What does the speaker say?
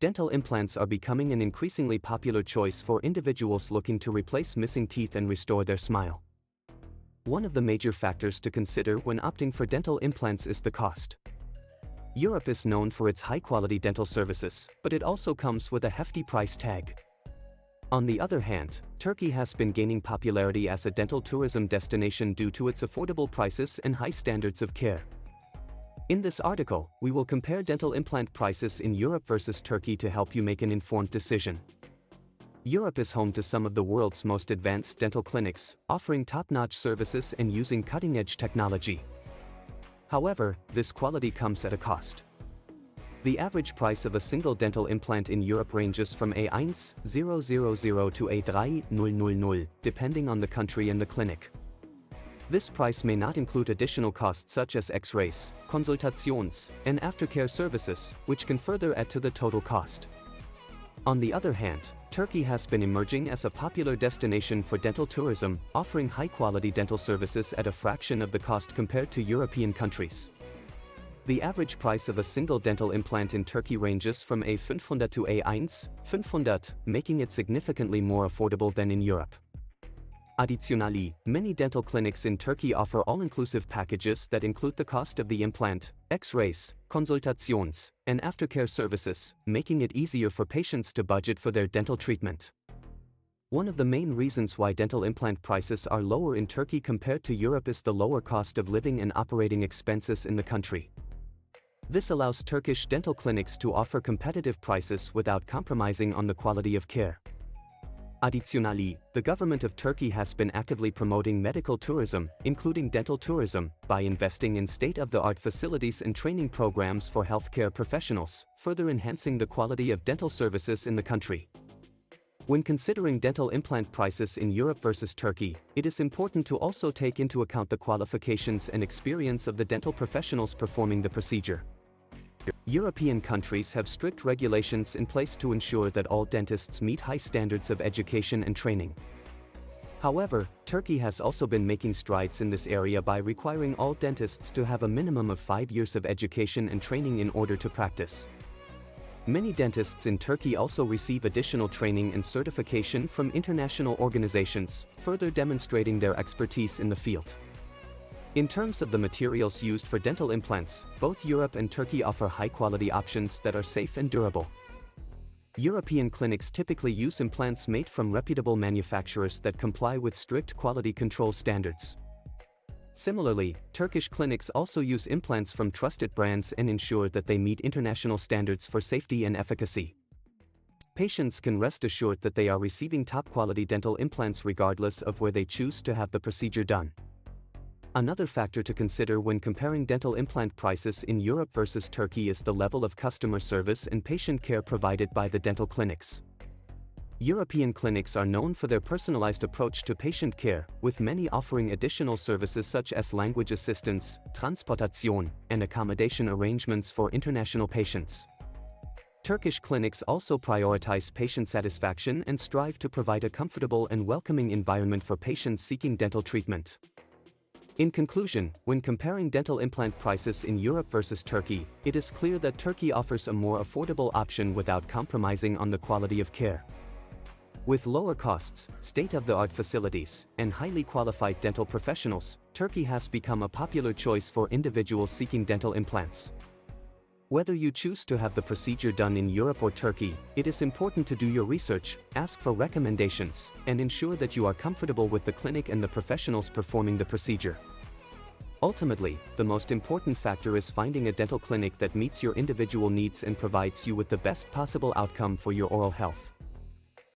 dental implants are becoming an increasingly popular choice for individuals looking to replace missing teeth and restore their smile. One of the major factors to consider when opting for dental implants is the cost. Europe is known for its high-quality dental services, but it also comes with a hefty price tag. On the other hand, Turkey has been gaining popularity as a dental tourism destination due to its affordable prices and high standards of care. In this article, we will compare dental implant prices in Europe versus Turkey to help you make an informed decision. Europe is home to some of the world's most advanced dental clinics, offering top-notch services and using cutting-edge technology. However, this quality comes at a cost. The average price of a single dental implant in Europe ranges from A1,000 to A3,000, depending on the country and the clinic. This price may not include additional costs such as X-rays, consultations, and aftercare services, which can further add to the total cost. On the other hand, Turkey has been emerging as a popular destination for dental tourism, offering high-quality dental services at a fraction of the cost compared to European countries. The average price of a single dental implant in Turkey ranges from A500 to A1,500, making it significantly more affordable than in Europe. Additionally, many dental clinics in Turkey offer all-inclusive packages that include the cost of the implant, X-rays, consultations, and aftercare services, making it easier for patients to budget for their dental treatment. One of the main reasons why dental implant prices are lower in Turkey compared to Europe is the lower cost of living and operating expenses in the country. This allows Turkish dental clinics to offer competitive prices without compromising on the quality of care. Additionally, the government of Turkey has been actively promoting medical tourism, including dental tourism, by investing in state-of-the-art facilities and training programs for healthcare professionals, further enhancing the quality of dental services in the country. When considering dental implant prices in Europe versus Turkey, it is important to also take into account the qualifications and experience of the dental professionals performing the procedure. European countries have strict regulations in place to ensure that all dentists meet high standards of education and training. However, Turkey has also been making strides in this area by requiring all dentists to have a minimum of 5 years of education and training in order to practice. Many dentists in Turkey also receive additional training and certification from international organizations, further demonstrating their expertise in the field. In terms of the materials used for dental implants, both Europe and Turkey offer high-quality options that are safe and durable. European clinics typically use implants made from reputable manufacturers that comply with strict quality control standards. Similarly, Turkish clinics also use implants from trusted brands and ensure that they meet international standards for safety and efficacy. Patients can rest assured that they are receiving top-quality dental implants regardless of where they choose to have the procedure done. Another factor to consider when comparing dental implant prices in Europe versus Turkey is the level of customer service and patient care provided by the dental clinics. European clinics are known for their personalized approach to patient care, with many offering additional services such as language assistance, transportation, and accommodation arrangements for international patients. Turkish clinics also prioritize patient satisfaction and strive to provide a comfortable and welcoming environment for patients seeking dental treatment. In conclusion, when comparing dental implant prices in Europe versus Turkey, it is clear that Turkey offers a more affordable option without compromising on the quality of care. With lower costs, state-of-the-art facilities, and highly qualified dental professionals, Turkey has become a popular choice for individuals seeking dental implants. Whether you choose to have the procedure done in Europe or Turkey, it is important to do your research, ask for recommendations, and ensure that you are comfortable with the clinic and the professionals performing the procedure. Ultimately, the most important factor is finding a dental clinic that meets your individual needs and provides you with the best possible outcome for your oral health.